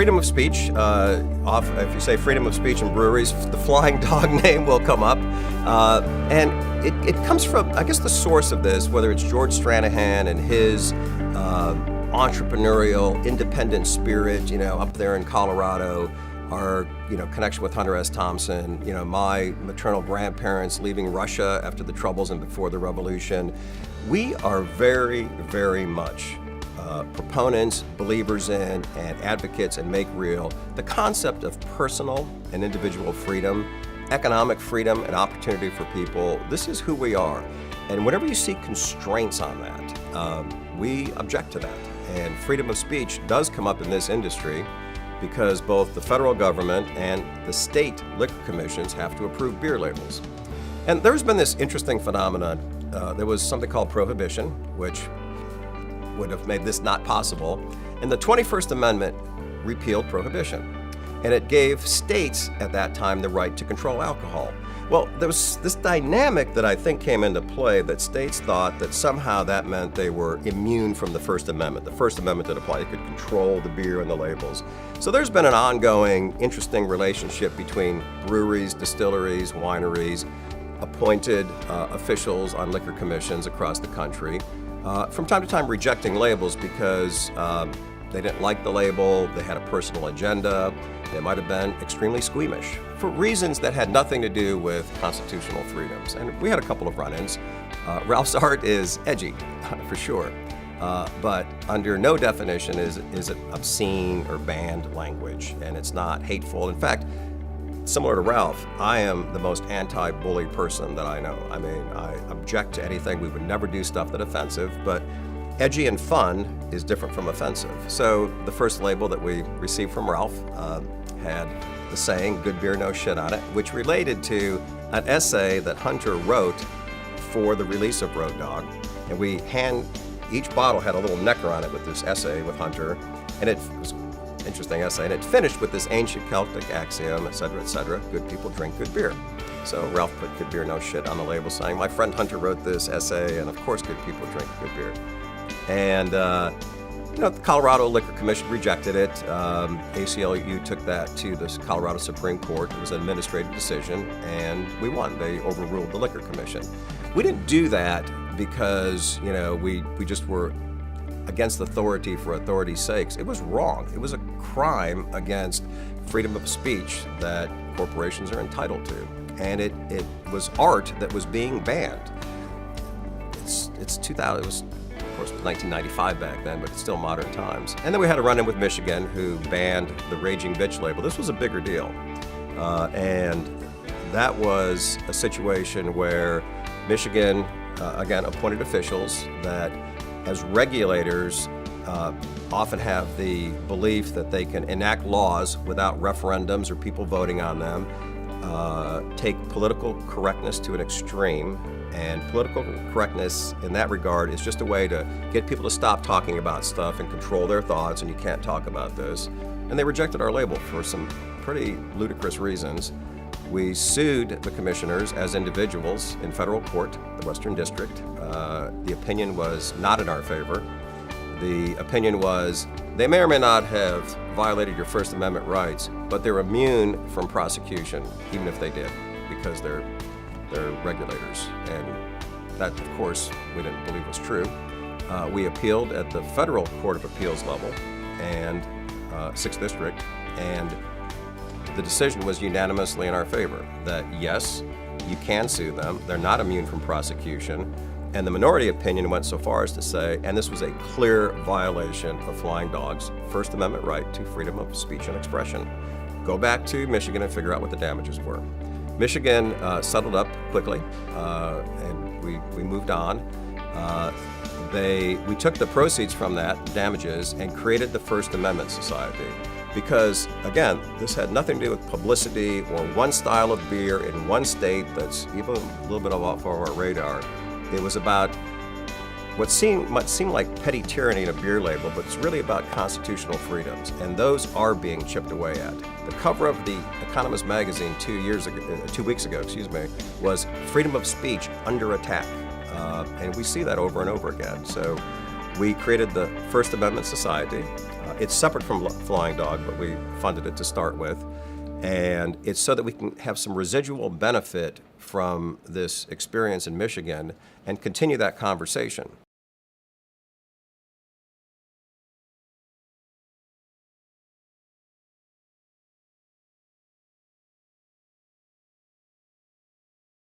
freedom of speech, if you say freedom of speech in breweries, the flying dog name will come up. And it comes from, I guess the source of this, whether it's George Stranahan and his entrepreneurial, independent spirit, up there in Colorado, our, connection with Hunter S. Thompson, my maternal grandparents leaving Russia after the Troubles and before the Revolution. We are very, very much proponents, believers in, and advocates and make real the concept of personal and individual freedom, economic freedom and opportunity for people. This is who we are. And whenever you see constraints on that, we object to that. And freedom of speech does come up in this industry because both the federal government and the state liquor commissions have to approve beer labels. And there's been this interesting phenomenon. There was something called prohibition, which would have made this not possible. And the 21st Amendment repealed prohibition. And it gave states at that time the right to control alcohol. Well, there was this dynamic that I think came into play that states thought that somehow that meant they were immune from the First Amendment. The First Amendment did apply. They could control the beer and the labels. So there's been an ongoing, interesting relationship between breweries, distilleries, wineries, appointed officials on liquor commissions across the country, from time to time rejecting labels because they didn't like the label, they had a personal agenda, they might have been extremely squeamish for reasons that had nothing to do with constitutional freedoms. And we had a couple of run-ins. Ralph's art is edgy, for sure, but under no definition is it obscene or banned language, and it's not hateful. In fact, similar to Ralph, I am the most anti-bully person that I know. I mean, I object to anything. We would never do stuff that's offensive, but edgy and fun is different from offensive. So the first label that we received from Ralph had the saying, "Good beer, no shit" on it, which related to an essay that Hunter wrote for the release of Road Dogg. And each bottle had a little necker on it with this essay with Hunter, and it was an interesting essay, and it finished with this ancient Celtic axiom, et cetera, good people drink good beer. So Ralph put "Good beer, no shit" on the label, saying, my friend Hunter wrote this essay, and of course good people drink good beer. And the Colorado Liquor Commission rejected it. ACLU took that to the Colorado Supreme Court. It was an administrative decision, and we won. They overruled the Liquor Commission. We didn't do that because, we just were against authority for authority's sakes. It was wrong. It was a crime against freedom of speech that corporations are entitled to. And it was art that was being banned. It's 2000. It was, of course, 1995 back then, but it's still modern times. And then we had a run-in with Michigan, who banned the Raging Bitch label. This was a bigger deal. And that was a situation where Michigan, again, appointed officials that, as regulators, often have the belief that they can enact laws without referendums or people voting on them, take political correctness to an extreme. And political correctness in that regard is just a way to get people to stop talking about stuff and control their thoughts, and you can't talk about this. And they rejected our label for some pretty ludicrous reasons. We sued the commissioners as individuals in federal court, the Western District. The opinion was not in our favor. The opinion was they may or may not have violated your First Amendment rights, but they're immune from prosecution, even if they did, because they're regulators. And that, of course, we didn't believe was true. We appealed at the Federal Court of Appeals level and 6th District, and the decision was unanimously in our favor that yes, you can sue them. They're not immune from prosecution. And the minority opinion went so far as to say, and this was a clear violation of Flying Dogg's First Amendment right to freedom of speech and expression. Go back to Michigan and figure out what the damages were. Michigan settled up quickly, and we moved on. We took the proceeds from that damages and created the First Amendment Society. Because, again, this had nothing to do with publicity or one style of beer in one state that's even a little bit off our radar. It was about what might seem like petty tyranny in a beer label, but it's really about constitutional freedoms, and those are being chipped away at. The cover of the Economist magazine 2 weeks ago, was freedom of speech under attack, and we see that over and over again. So We created the First Amendment Society. It's separate from Flying Dog, but we funded it to start with. And it's so that we can have some residual benefit from this experience in Michigan and continue that conversation.